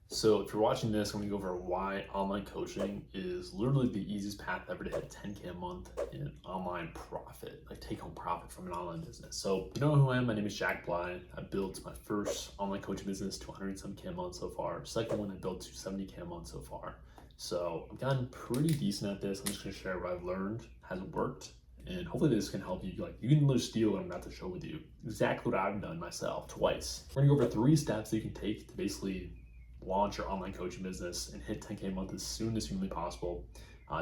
So if you're watching this, I'm gonna go over why online coaching is literally the easiest path ever to hit 10K a month in online profit, like take home profit from an online business. So you know who I am, my name is Jack Bly. I built my first online coaching business to 100 some K a month so far. Second one I built to 70K a month so far. So I've gotten pretty decent at this. I'm just gonna share what I've learned, has worked, and hopefully this can help you. Like you can literally steal what I'm about to show with you. Exactly what I've done myself twice. We're gonna go over 3 steps that you can take to basically launch your online coaching business and hit 10K a month as soon as humanly possible.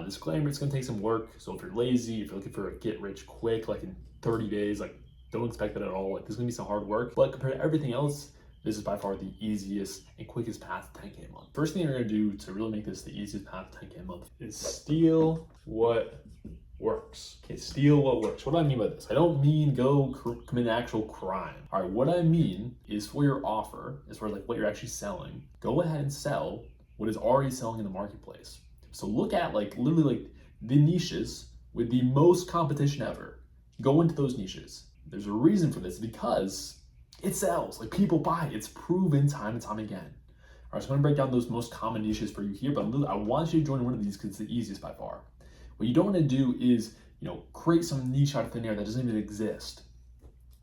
Disclaimer, it's gonna take some work. So if you're lazy, if you're looking for a get rich quick, like in 30 days, like don't expect that at all. Like there's gonna be some hard work, but compared to everything else, this is by far the easiest and quickest path to 10K a month. First thing you're gonna do to really make this the easiest path to 10K a month is steal what works. Okay, steal what works. What do I mean by this? I don't mean go commit an actual crime. All right, what I mean is for your offer, as far as like what you're actually selling, go ahead and sell what is already selling in the marketplace. So look at like literally like the niches with the most competition ever. Go into those niches. There's a reason for this because it sells. Like people buy. It's proven time and time again. All right, so I'm gonna break down those most common niches for you here, but I want you to join one of these because it's the easiest by far. What you don't want to do is, create some niche out of thin air that doesn't even exist.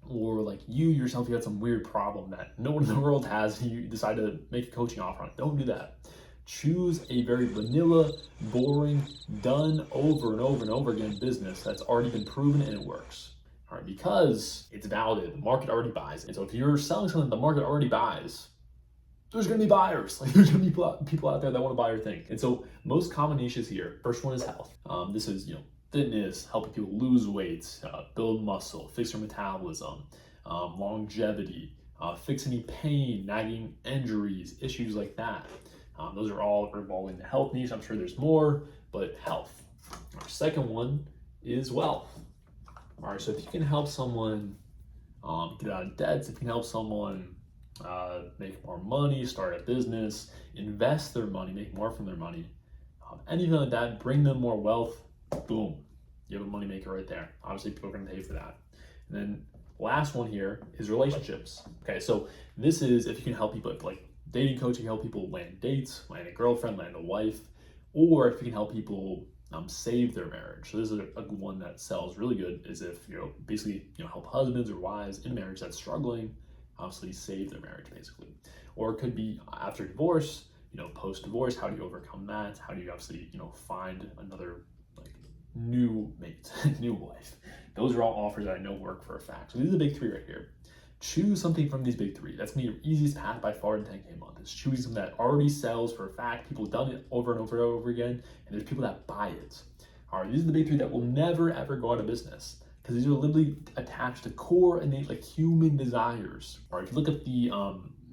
Or like you yourself, you had some weird problem that no one in the world has, and you decide to make a coaching offer on it. Don't do that. Choose a very vanilla, boring, done over and over and over again business that's already been proven and it works. All right, because it's validated, the market already buys. And so if you're selling something that the market already buys, there's gonna be buyers. Like there's gonna be people out there that want to buy your thing. And so most common niches here. First one is health. This is fitness, helping people lose weight, build muscle, fix their metabolism, longevity, fix any pain, nagging injuries, issues like that. Those are all revolving the health niche. I'm sure there's more, but health. Our second one is wealth. All right, so if you can help someone get out of debts, if you can help someone make more money, start a business, invest their money, make more from their money, anything like that, bring them more wealth, boom, you have a money maker right there. Obviously, people are going to pay for that. And then last one here is relationships. Okay, so this is if you can help people, like dating coaching, help people land dates, land a girlfriend, land a wife, or if you can help people save their marriage. So this is a one that sells really good. Is if basically help husbands or wives in marriage that's struggling, obviously save their marriage basically. Or it could be after divorce, post divorce, how do you overcome that? How do you obviously find another like new mate, new wife? Those are all offers that I know work for a fact. So these are the big 3 right here. Choose something from these big 3. That's me, your easiest path by far to 10K a month. Is choosing something that already sells for a fact. People have done it over and over and over again, and there's people that buy it. All right, these are the big 3 that will never ever go out of business because these are literally attached to core innate like human desires. All right, if you look at the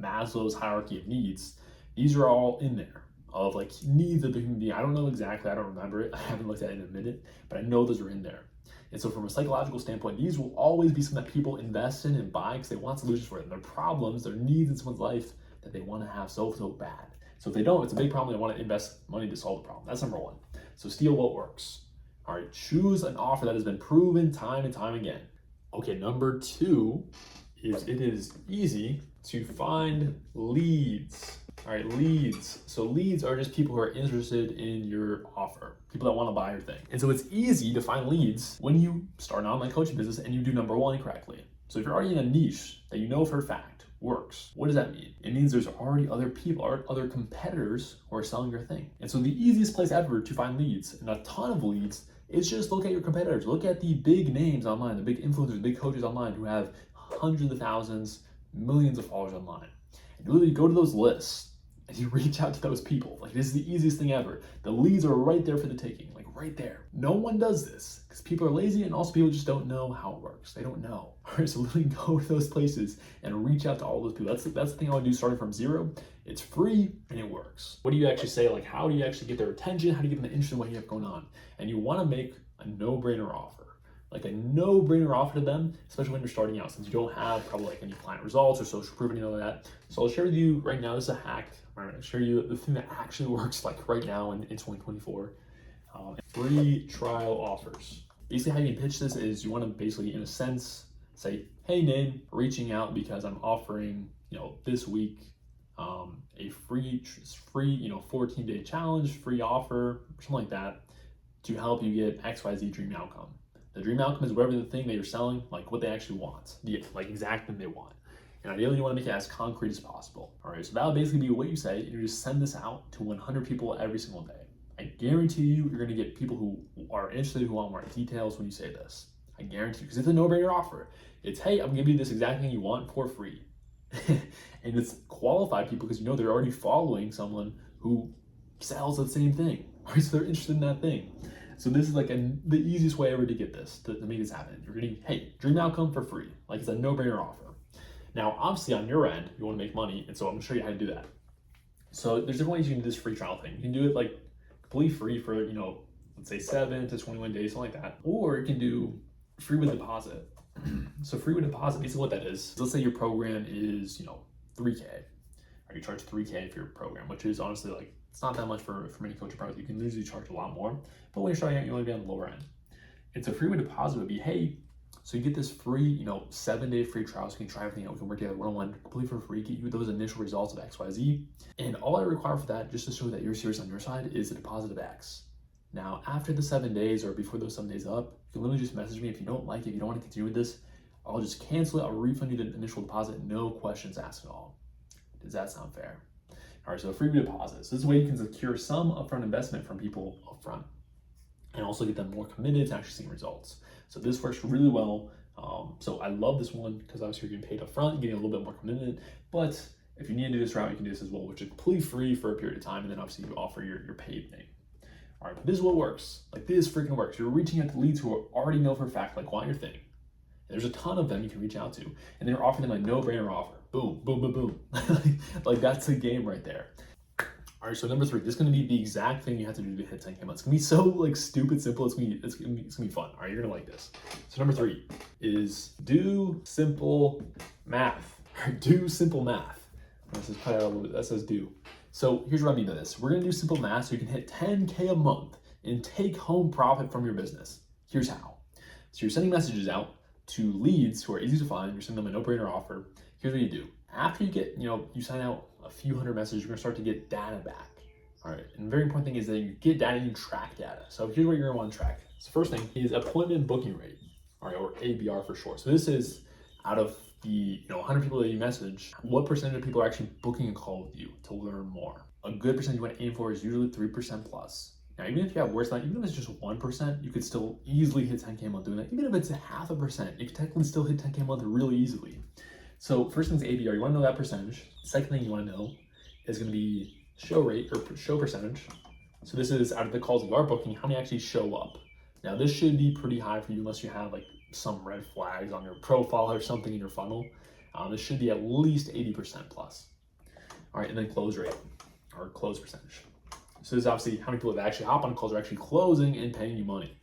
Maslow's hierarchy of needs, these are all in there of like needs of the human being. I don't know exactly, I don't remember it. I haven't looked at it in a minute, but I know those are in there. And so from a psychological standpoint, these will always be something that people invest in and buy because they want solutions for it. And their problems, their needs in someone's life that they want to have so bad. So if they don't, it's a big problem. They want to invest money to solve the problem. That's number 1. So steal what works. All right, choose an offer that has been proven time and time again. Okay, number 2 is it is easy to find leads. All right, leads. So leads are just people who are interested in your offer, people that want to buy your thing. And so it's easy to find leads when you start an online coaching business and you do number 1 correctly. So if you're already in a niche that you know for a fact works, what does that mean? It means there's already other people, other competitors who are selling your thing. And so the easiest place ever to find leads, and a ton of leads, is just look at your competitors. Look at the big names online, the big influencers, big coaches online who have hundreds of thousands, millions of followers online. And you literally go to those lists and you reach out to those people. Like this is the easiest thing ever. The leads are right there for the taking, like right there. No one does this because people are lazy and also people just don't know how it works. They don't know. All right, so literally go to those places and reach out to all those people. That's the thing I would do starting from 0. It's free and it works. What do you actually say? Like how do you actually get their attention? How do you get them interested in what you have going on? And you want to make a no-brainer offer. Like a no-brainer offer to them, especially when you're starting out, since you don't have probably like any client results or social proof, any of that. So I'll share with you right now, this is a hack. I'm gonna show you the thing that actually works like right now in 2024. Free trial offers. Basically how you can pitch this is you want to basically, in a sense, say, hey, name, reaching out because I'm offering, this week a free 14-day challenge, free offer, something like that, to help you get XYZ dream outcome. The dream outcome is whatever the thing that you're selling, like what they actually want, the like exact thing they want. And ideally, you want to make it as concrete as possible. All right, so that would basically be what you say, and you just send this out to 100 people every single day. I guarantee you, you're going to get people who are interested, who want more details when you say this. I guarantee you, because it's a no-brainer offer. It's, hey, I'm giving you this exact thing you want for free. And it's qualified people because they're already following someone who sells the same thing. Right? So they're interested in that thing. So this is like the easiest way ever to get this, to make this happen. You're getting, hey, dream outcome for free. Like, it's a no-brainer offer. Now, obviously on your end, you want to make money, and so I'm going to show you how to do that. So there's different ways you can do this free trial thing. You can do it like completely free for, let's say 7 to 21 days, something like that. Or you can do free with deposit. So free with deposit, basically what that is, let's say your program is, $3K, or you charge $3K for your program, which is honestly like, it's not that much for many coaching programs. You can usually charge a lot more, but when you're starting out, you want to be on the lower end. And so free with deposit would be, hey, so you get this free, 7-day free trial, so you can try everything out. We can work together one-on-one, completely for free, get you those initial results of XYZ. And all I require for that, just to show that you're serious on your side, is a deposit of X. Now, after the 7 days or before those 7 days up, you can literally just message me. If you don't like it, if you don't want to continue with this, I'll just cancel it. I'll refund you the initial deposit, no questions asked at all. Does that sound fair? All right, so free deposit. So this way you can secure some upfront investment from people upfront and also get them more committed to actually seeing results. So this works really well. So I love this one because obviously you're getting paid upfront, getting a little bit more commitment. But if you need to do this route, you can do this as well, which is completely free for a period of time. And then obviously you offer your paid thing. All right, but this is what works. Like, this freaking works. You're reaching out to leads who already know for a fact, like, want your thing. And there's a ton of them you can reach out to. And they're offering them a no-brainer offer. Boom, boom, boom, boom. Like, that's the game right there. All right, so number 3, this is going to be the exact thing you have to do to hit 10K months. It's going to be so like stupid simple. It's going to be fun. All right, you're going to like this. So number 3 is do simple math. Do simple math. This is cut out a little bit. That says do. So here's what I mean by this. We're going to do simple math so you can hit 10K a month and take home profit from your business. Here's how. So you're sending messages out to leads who are easy to find. You're sending them a no-brainer offer. Here's what you do. After you get, you sign out a few hundred messages, you're gonna start to get data back. All right, and the very important thing is that you get data and you track data. So here's what you're gonna want to track. So first thing is appointment booking rate, all right, or ABR for short. So this is out of the 100 people that you message, what percentage of people are actually booking a call with you to learn more? A good percentage you want to aim for is usually 3% plus. Now, even if you have worse than that, even if it's just 1%, you could still easily hit 10K a month doing that. Even if it's 0.5%, you could technically still hit 10K a month really easily. So first thing is ABR, you want to know that percentage. Second thing you want to know is going to be show rate or show percentage. So this is out of the calls you are booking, how many actually show up. Now this should be pretty high for you unless you have like some red flags on your profile or something in your funnel. This should be at least 80% plus. All right, and then close rate or close percentage. So this is obviously how many people that actually hop on calls are actually closing and paying you money.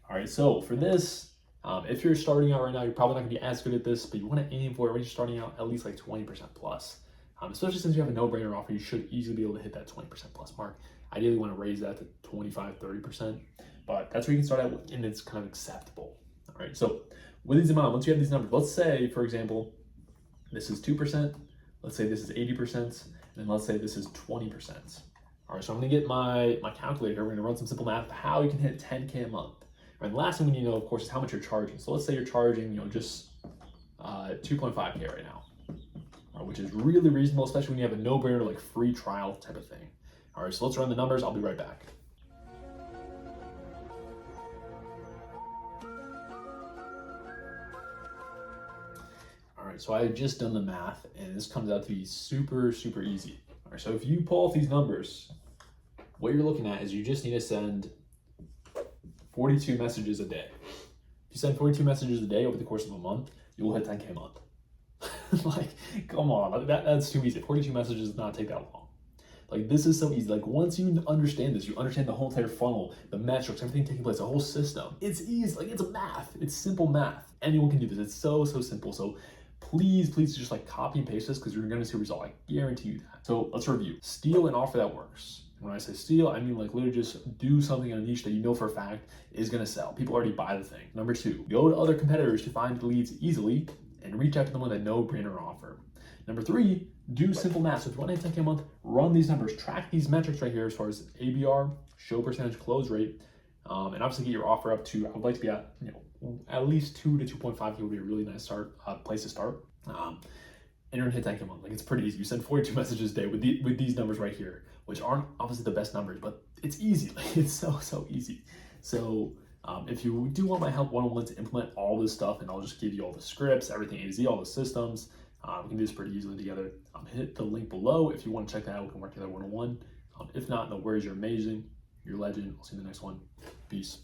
All right, so for this, if you're starting out right now, you're probably not gonna be as good at this, but you wanna aim for it when you're starting out at least like 20% plus. Especially since you have a no-brainer offer, you should easily be able to hit that 20% plus mark. Ideally, you wanna raise that to 25, 30%, but that's where you can start out and it's kind of acceptable. All right, so with these amounts, once you have these numbers, let's say, for example, this is 2%, let's say this is 80%, and let's say this is 20%. All right, so I'm gonna get my calculator. We're gonna run some simple math of how you can hit 10K a month. And the last thing we need to know, of course, is how much you're charging. So let's say you're charging, just 2.5K right now, which is really reasonable, especially when you have a no-brainer, like free trial type of thing. All right, so let's run the numbers. I'll be right back. All right, so I just done the math, and this comes out to be super, super easy. All right, so if you pull off these numbers, what you're looking at is you just need to send 42 messages a day. If you send 42 messages a day over the course of a month, you will hit 10K a month. Like, come on, that's too easy. 42 messages does not take that long. Like, this is so easy. Like, once you understand this, you understand the whole entire funnel, the metrics, everything taking place, the whole system. It's easy. Like, it's math. It's simple math. Anyone can do this. It's so, so simple. So please just like copy and paste this because you're going to see a result. I guarantee you that. So let's review. Steal an offer that works. When I say steal, I mean like literally just do something in a niche that you know for a fact is going to sell. People already buy the thing. Number 2, go to other competitors to find leads easily and reach out to them with a no-brainer offer. Number 3, do simple math. So if you want to hit 10K a month, run these numbers, track these metrics right here as far as ABR, show percentage close rate, and obviously get your offer up to, I would like to be at, at least 2 to 2.5K would be a really nice place to start. And you're gonna hit 10K a month. Like, it's pretty easy. You send 42 messages a day with these numbers right here, which aren't obviously the best numbers, but it's easy. Like, it's so easy. So if you do want my help one-on-one to implement all this stuff, and I'll just give you all the scripts, everything A to Z, all the systems, we can do this pretty easily together. Hit the link below if you want to check that out. We can work together one-on-one. If not, no worries. You're amazing. You're a legend. I'll see you in the next one. Peace.